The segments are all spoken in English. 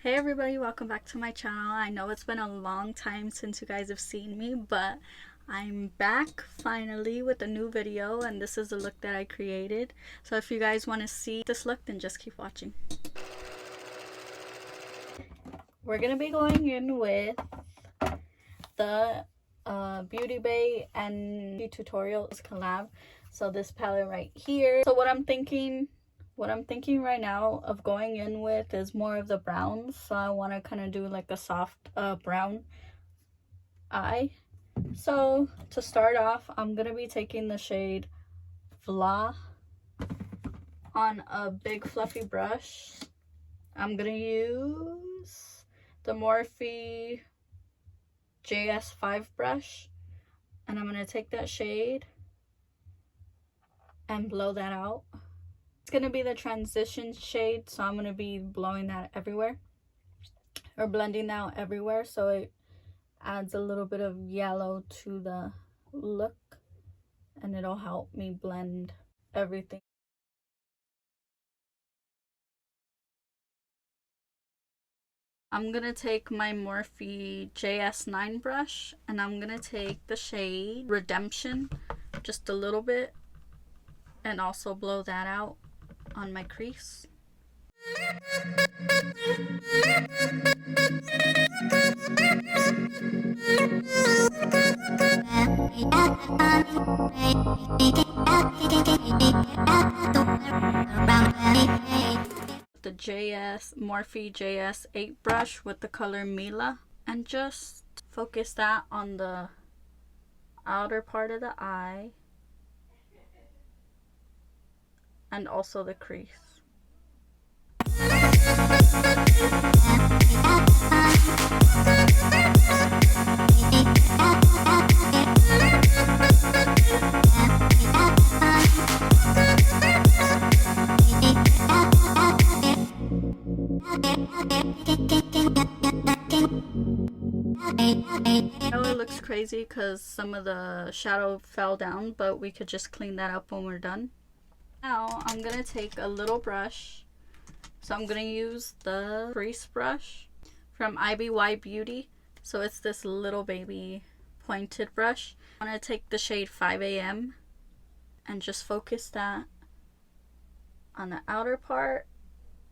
Hey everybody, welcome back to my channel. I know it's been a long time since you guys have seen me, but I'm back finally with a new video, and this is the look that I created. So if you guys want to see this look, then just keep watching. We're gonna be going in with the Beauty Bay and Tutorials collab. So this palette right here. So what I'm thinking right now of going in with is more of the browns. So I want to kind of do like a soft brown eye. So to start off, I'm gonna be taking the shade Vla on a big fluffy brush. I'm gonna use the Morphe JS5 brush, and I'm gonna take that shade and blow that out. It's gonna be the transition shade, so I'm gonna be blowing that everywhere, or blending that out everywhere, so it adds a little bit of yellow to the look, and it'll help me blend everything. I'm gonna take my Morphe JS9 brush, and I'm gonna take the shade Redemption just a little bit and also blow that out on my crease. The Morphe JS8 brush with the color Mila, and just focus that on the outer part of the eye and also the crease. I know it looks crazy because some of the shadow fell down, but we could just clean that up when we're done. Now I'm gonna take a little brush. So I'm gonna use the crease brush from IBY Beauty. So it's this little baby pointed brush. I'm gonna take the shade 5 AM and just focus that on the outer part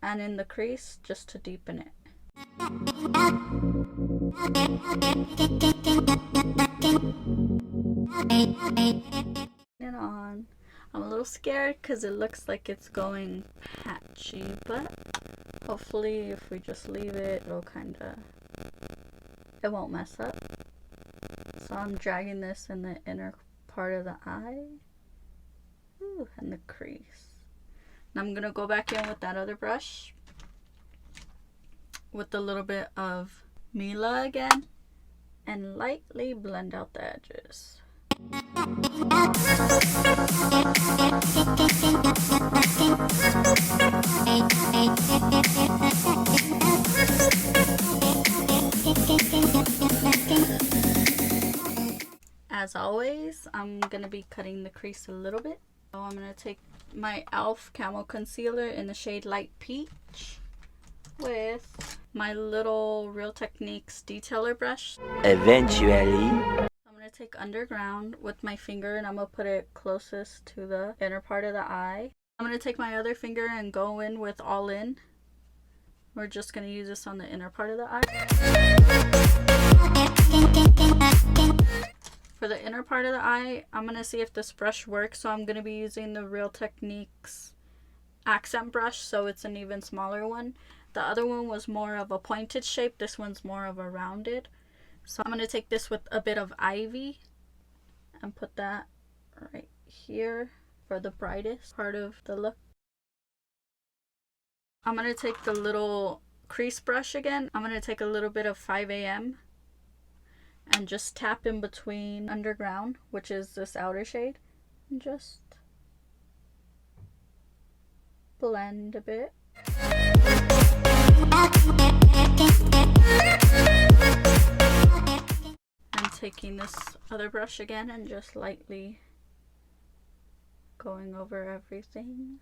and in the crease just to deepen it. It on. I'm a little scared because it looks like it's going patchy, but hopefully if we just leave it, it won't mess up. So I'm dragging this in the inner part of the eye. Ooh, and the crease. And I'm gonna go back in with that other brush with a little bit of Mila again and lightly blend out the edges. As always, I'm gonna be cutting the crease a little bit. So I'm gonna take my e.l.f. Camo Concealer in the shade Light Peach with my little Real Techniques detailer brush. Eventually, I'm gonna take Underground with my finger, and I'm gonna put it closest to the inner part of the eye. I'm gonna take my other finger and go in with All In. We're just gonna use this on the inner part of the eye. For the inner part of the eye, I'm gonna see if this brush works, so I'm gonna be using the Real Techniques accent brush, so it's an even smaller one. The other one was more of a pointed shape, this one's more of a rounded. So I'm going to take this with a bit of Ivy and put that right here for the brightest part of the look. I'm going to take the little crease brush again. I'm going to take a little bit of 5 AM and just tap in between Underground, which is this outer shade, and just blend a bit. I'm taking this other brush again and just lightly going over everything.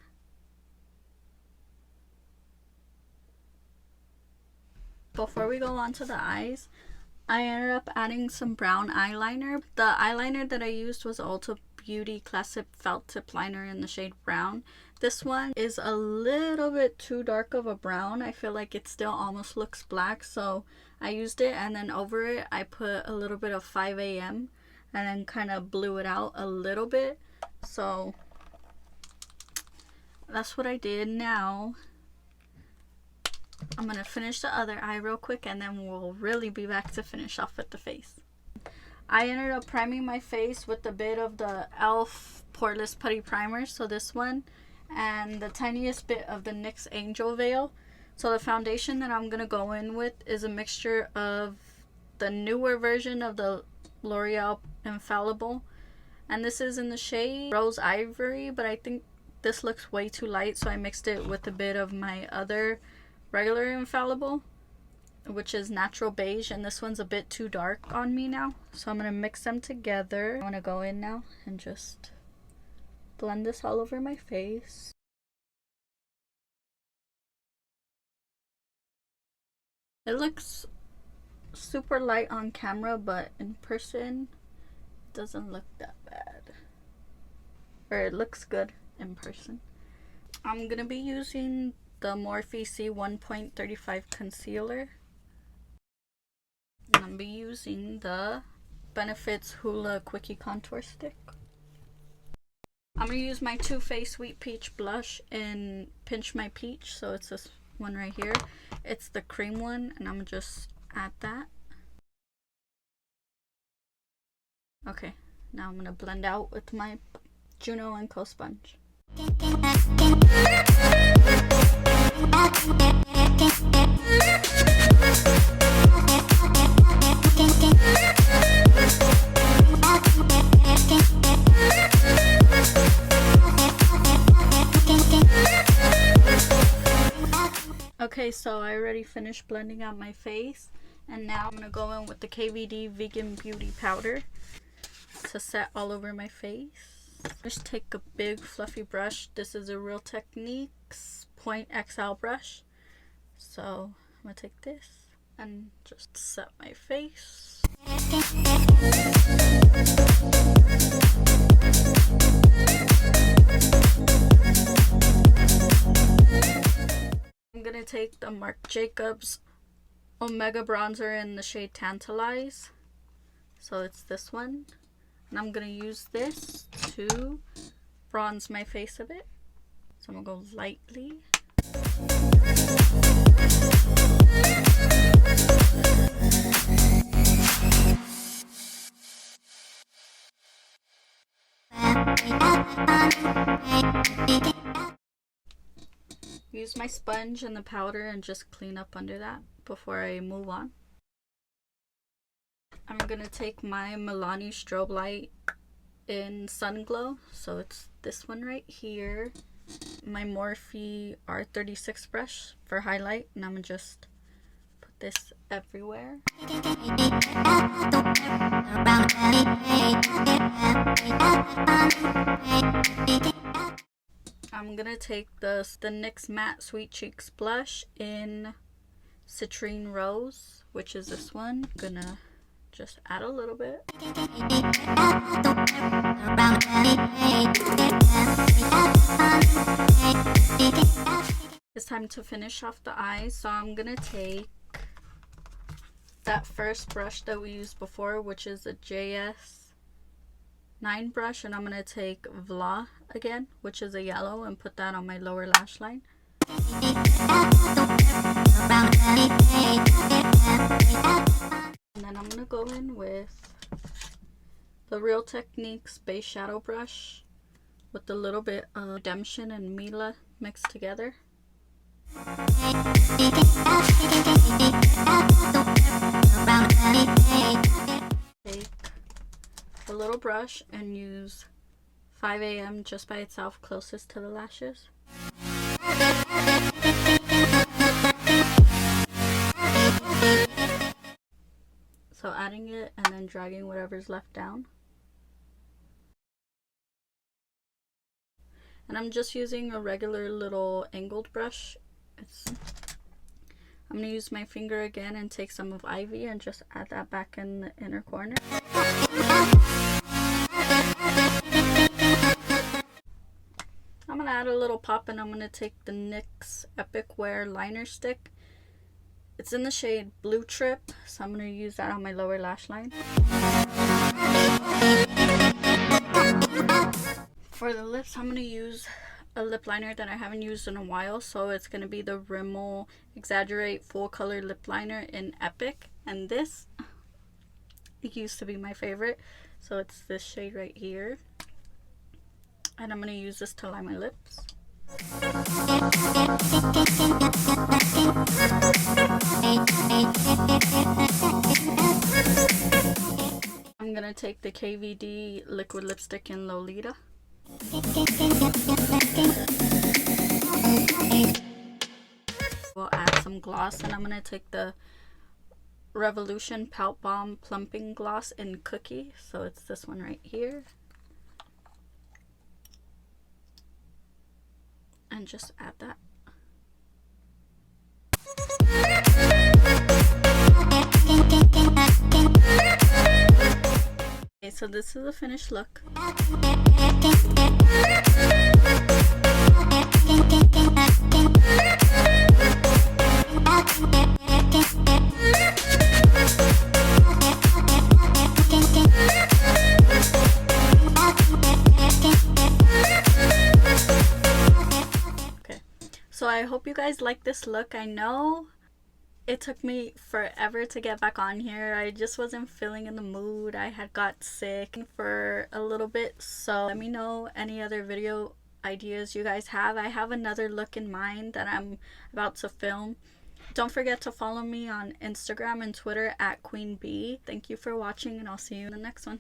before we go on to the eyes, I ended up adding some brown eyeliner. The eyeliner that I used was Ulta Beauty Classic Felt Tip Liner in the shade brown. This one is a little bit too dark of a brown. I feel like it still almost looks black, so I used it, and then over it I put a little bit of 5 a.m. and then kind of blew it out a little bit. So that's what I did. Now I'm gonna finish the other eye real quick, and then we'll really be back to finish off with the face. I ended up priming my face with a bit of the e.l.f. poreless putty primer, so this one, and the tiniest bit of the NYX Angel Veil. So the foundation that I'm gonna go in with is a mixture of the newer version of the L'Oreal Infallible, and this is in the shade Rose Ivory, but I think this looks way too light, so I mixed it with a bit of my other regular Infallible, which is Natural Beige, and this one's a bit too dark on me now, so I'm gonna mix them together. I want to go in now and just blend this all over my face. It looks super light on camera, but in person it doesn't look that bad, or it looks good in person. I'm gonna be using the Morphe C 1.35 concealer, and I'm gonna be using the Benefits Hoola Quickie Contour Stick. I'm gonna use my Too Faced Sweet Peach blush in Pinch My Peach, so it's this one right here. It's the cream one, and I'm gonna just add that. Okay, now I'm gonna blend out with my Juno & Co sponge. Okay, so I already finished blending out my face, and now I'm gonna go in with the KVD Vegan Beauty Powder to set all over my face. Just take a big fluffy brush. This is a Real Techniques Point XL brush. So I'm gonna take this and just set my face. I'm gonna take the Marc Jacobs Omega Bronzer in the shade Tantalize. So it's this one. And I'm gonna use this to bronze my face a bit. So I'm gonna go lightly. Use my sponge and the powder and just clean up under that before I move on. I'm gonna take my Milani Strobe Light in Sun Glow, so it's this one right here. My Morphe R36 brush for highlight, and I'm gonna just put this everywhere. I'm gonna take the NYX Matte Sweet Cheeks blush in Citrine Rose, which is this one. Gonna just add a little bit. It's time to finish off the eyes, so I'm gonna take that first brush that we used before, which is a JS9 brush, and I'm gonna take Vla again, which is a yellow, and put that on my lower lash line. And then I'm gonna go in with the Real Techniques Base Shadow Brush with a little bit of Redemption and Mila mixed together. Take a little brush and use 5 a.m. just by itself, closest to the lashes. So adding it and then dragging whatever's left down. And I'm just using a regular little angled brush. I'm gonna use my finger again and take some of Ivy and just add that back in the inner corner. I'm gonna add a little pop, and I'm gonna take the NYX Epic Wear liner stick. It's in the shade Blue Trip, so I'm gonna use that on my lower lash line. For the lips, I'm gonna use a lip liner that I haven't used in a while, so it's gonna be the Rimmel Exaggerate Full Color Lip Liner in Epic, and this, it used to be my favorite, so it's this shade right here, and I'm gonna use this to line my lips. I'm gonna take the KVD liquid lipstick in Lolita. We'll add some gloss, and I'm gonna take the Revolution Pout Balm Plumping Gloss in Cookie, so it's this one right here, and just add that. Okay, so this is the finished look. Okay, so I hope you guys like this look. I know it took me forever to get back on here. I just wasn't feeling in the mood. I had got sick for a little bit, so let me know any other video ideas you guys have. I have another look in mind that I'm about to film. Don't forget to follow me on Instagram and Twitter at Queen Bee. Thank you for watching, and I'll see you in the next one.